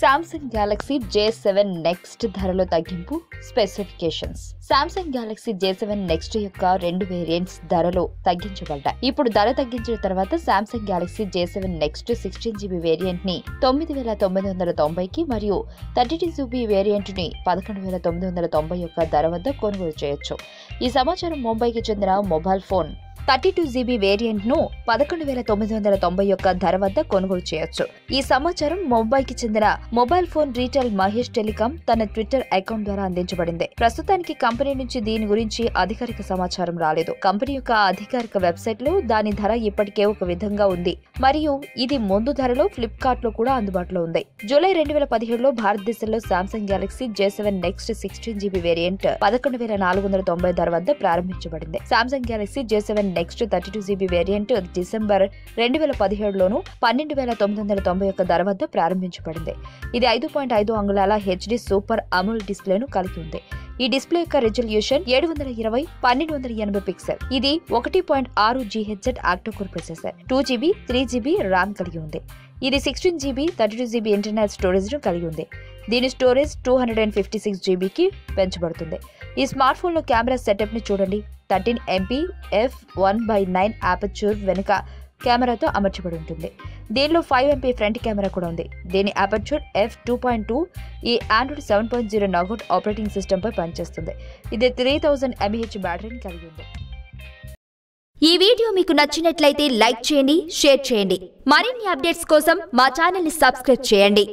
Samsung Galaxy J7 Next ధరలో తగ్గింపు specifications. Samsung Galaxy J7 Next యొక్క 2 వేరియంట్స్ ధరలో తగ్గించబడ్డాయి. ఇప్పుడు ధర తగ్గించిన తర్వాత Samsung Galaxy J7 Next 16GB variant ని 9990కి మరియు 32GB వేరియంట్ ని 11990 యొక్క ధర వద్ద కొనుగోలు చేయొచ్చు. ఈ సమాచారం ముంబైకి చెందిన మొబైల్ ఫోన్ 32GB వేరియంట్ ను 11990 యొక్క ధర వద్ద కొనుగోలు చేయొచ్చు. ఈ సమాచారం ముంబైకి చెందిన mobile phone retail Mahesh telecom తన ట్విట్టర్ అకౌంట్ ద్వారా అందించబడింది. ప్రస్తుతానికి కంపెనీ నుంచి దీని గురించి అధికారిక సమాచారం రాలేదు. కంపెనీ యొక్క అధికారిక వెబ్సైట్ లో దాని ధర ఇప్పటికే ఒక విధంగా ఉంది మరియు ఇది ముందు ధరలో ఫ్లిప్కార్ట్ లో కూడా అందుబాటులో ఉంది. జూలై 2017లో భారతదేశంలో Samsung Galaxy J7 Next 16GB variant 11490 ధర వద్ద ప్రారంభించబడింది. Samsung Galaxy J7 next 32GB variant December 2017లోను 12990 యొక్క ధర వద్ద ప్రారంభించబడింది. ఇది 5.5 అంగుళాల HD సూపర్ అమోల్డ్ డిస్ప్లేను కలిగి ఉంది. ఈ డిస్ప్లే యొక్క రెజల్యూషన్ 720x1280 పిక్సెల్. ఇది 1.6 GHz octa-core processor, 2GB 3GB RAM కలిగి ఉంది. ఇది 16GB 32GB ఇంటర్నల్ స్టోరేజ్ ను కలిగి ఉంది. దీని స్టోరేజ్ 256GBకి పెంచబడుతుంది. ఈ స్మార్ట్ ఫోన్ లో కెమెరా సెటప్ ని చూడండి. 13MP f1/9 అపర్చర్ వెనుక కెమెరాతో అమర్చబడి ఉంటుంది. దీనిలో 5MP ఫ్రంట్ కెమెరా కూడా ఉంది. దీని అపర్చర్ f2.2 ఈ ఆండ్రాయిడ్ 7.0 నాగౌట్ ఆపరేటింగ్ సిస్టమ్ పై పనిచేస్తుంది. ఇది 3000 mAh బ్యాటరీని కలిగి ఉంది. ఈ వీడియో మీకు నచ్చినట్లయితే లైక్ చేయండి, షేర్ చేయండి. మరిన్ని అప్డేట్స్ కోసం మా ఛానల్ ని సబ్స్క్రైబ్ చేయండి.